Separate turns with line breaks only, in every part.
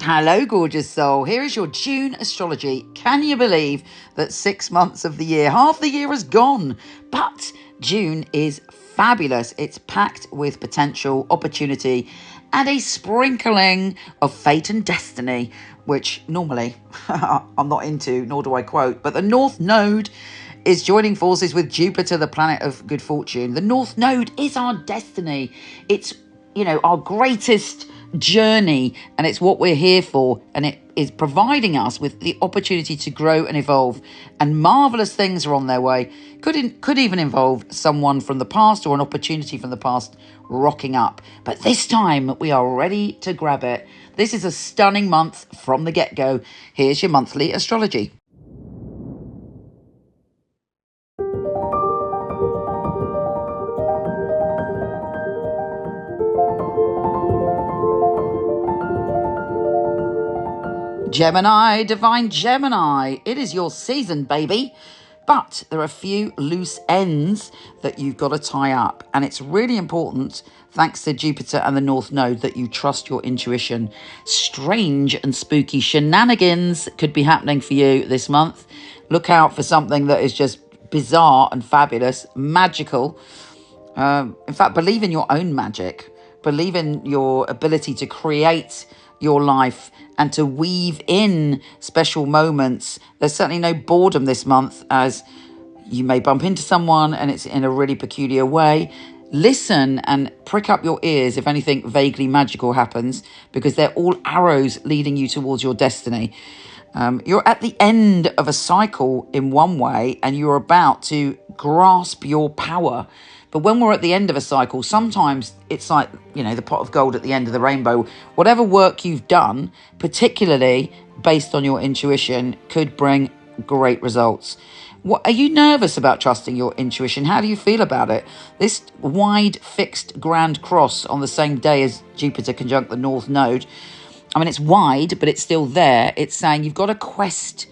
Hello, gorgeous soul. Here is your June astrology. Can you believe that 6 months of the year, half the year has gone? But June is fabulous. It's packed with potential, opportunity, and a sprinkling of fate and destiny, which normally I'm not into, nor do I quote. But the North Node is joining forces with Jupiter, the planet of good fortune. The North Node is our destiny. It's, our greatest journey, and it's what we're here for, and it is providing us with the opportunity to grow and evolve, and marvelous things are on their way. Could even involve someone from the past or an opportunity from the past rocking up, but this time we are ready to grab it. This is a stunning month from the get-go. Here's your monthly astrology. Gemini, divine Gemini, it is your season, baby. But there are a few loose ends that you've got to tie up. And it's really important, thanks to Jupiter and the North Node, that you trust your intuition. Strange and spooky shenanigans could be happening for you this month. Look out for something that is just bizarre and fabulous, magical. In fact, believe in your own magic. Believe in your ability to create your life and to weave in special moments. There's certainly no boredom this month, as you may bump into someone and it's in a really peculiar way. Listen and prick up your ears if anything vaguely magical happens, because they're all arrows leading you towards your destiny. You're at the end of a cycle in one way, and you're about to grasp your power. But when we're at the end of a cycle, sometimes it's like, the pot of gold at the end of the rainbow. Whatever work you've done, particularly based on your intuition, could bring great results. Are you nervous about trusting your intuition? How do you feel about it? This wide fixed grand cross on the same day as Jupiter conjunct the North Node, it's wide, but it's still there. It's saying you've got a quest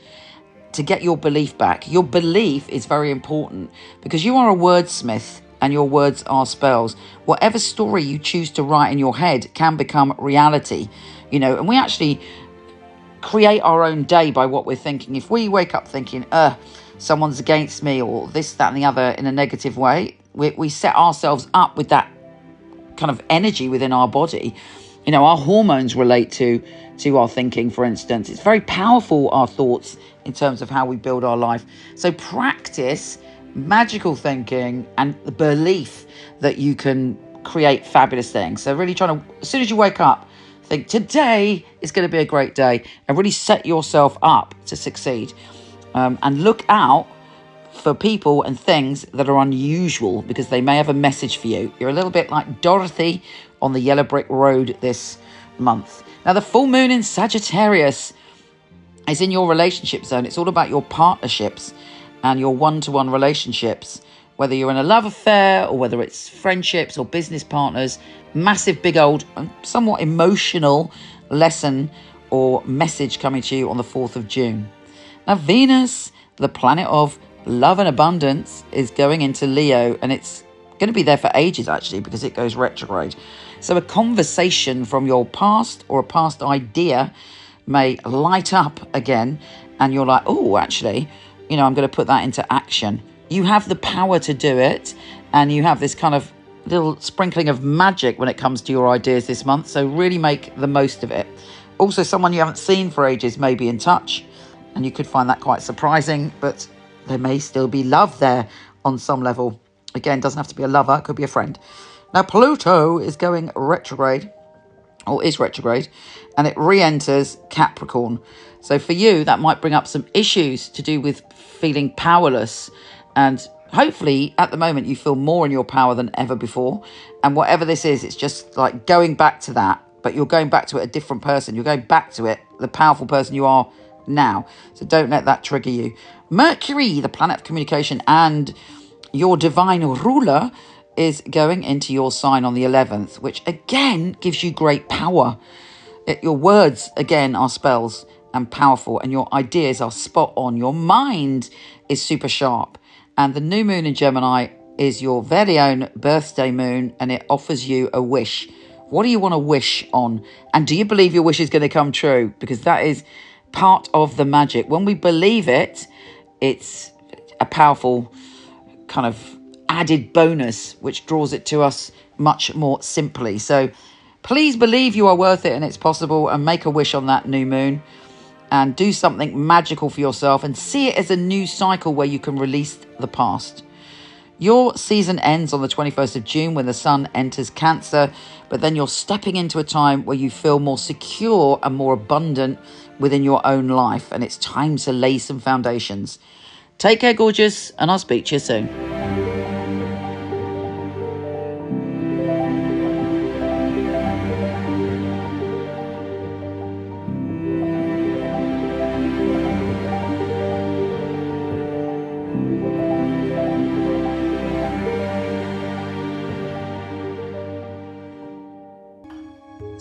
to get your belief back. Your belief is very important because you are a wordsmith, and your words are spells. Whatever story you choose to write in your head can become reality, and we actually create our own day by what we're thinking. If we wake up thinking, someone's against me, or this, that, and the other in a negative way, we set ourselves up with that kind of energy within our body. Our hormones relate to our thinking, for instance. It's very powerful, our thoughts, in terms of how we build our life. So practice magical thinking and the belief that you can create fabulous things. So really as soon as you wake up, think today is going to be a great day, and really set yourself up to succeed. And look out for people and things that are unusual, because they may have a message for you. You're a little bit like Dorothy on the yellow brick road this month. Now, the full moon in Sagittarius is in your relationship zone. It's all about your partnerships and your one-to-one relationships, whether you're in a love affair or whether it's friendships or business partners. Massive, big old, somewhat emotional lesson or message coming to you on the 4th of June. Now, Venus, the planet of love and abundance, is going into Leo, and it's going to be there for ages, actually, because it goes retrograde. So a conversation from your past or a past idea may light up again, and you're like, oh, actually, I'm going to put that into action. You have the power to do it, and you have this kind of little sprinkling of magic when it comes to your ideas this month, so really make the most of it. Also, someone you haven't seen for ages may be in touch, and you could find that quite surprising, but there may still be love there on some level. Again, doesn't have to be a lover, it could be a friend. Now, Pluto is going retrograde, or is retrograde, and it re-enters Capricorn. So for you, that might bring up some issues to do with feeling powerless. And hopefully, at the moment, you feel more in your power than ever before. And whatever this is, it's just like going back to that, but you're going back to it a different person. You're going back to it, the powerful person you are now. So don't let that trigger you. Mercury, the planet of communication and your divine ruler, is going into your sign on the 11th, which again gives you great power. Your words, again, are spells and powerful, and your ideas are spot on. Your mind is super sharp. And the new moon in Gemini is your very own birthday moon, and it offers you a wish. What do you want to wish on? And do you believe your wish is going to come true? Because that is part of the magic. When we believe it, it's a powerful kind of added bonus, which draws it to us much more simply. So please believe you are worth it and it's possible, and make a wish on that new moon and do something magical for yourself and see it as a new cycle where you can release the past. Your season ends on the 21st of June when the sun enters Cancer, but then you're stepping into a time where you feel more secure and more abundant within your own life, and it's time to lay some foundations. Take care, gorgeous, and I'll speak to you soon.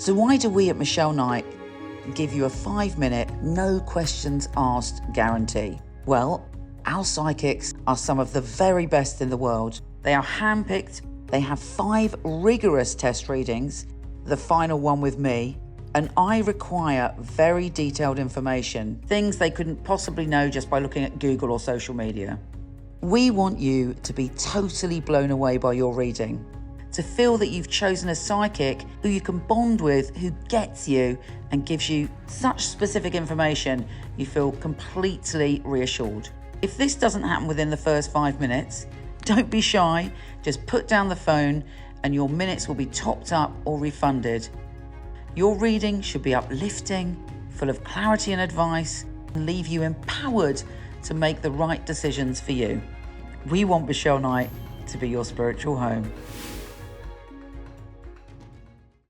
So why do we at Michele Knight give you a 5-minute, no questions asked guarantee? Well, our psychics are some of the very best in the world. They are handpicked. They have 5 rigorous test readings, the final one with me, and I require very detailed information, things they couldn't possibly know just by looking at Google or social media. We want you to be totally blown away by your reading, to feel that you've chosen a psychic who you can bond with, who gets you and gives you such specific information you feel completely reassured. If this doesn't happen within the first 5 minutes, don't be shy, just put down the phone and your minutes will be topped up or refunded. Your reading should be uplifting, full of clarity and advice, and leave you empowered to make the right decisions for you. We want Michele Knight to be your spiritual home.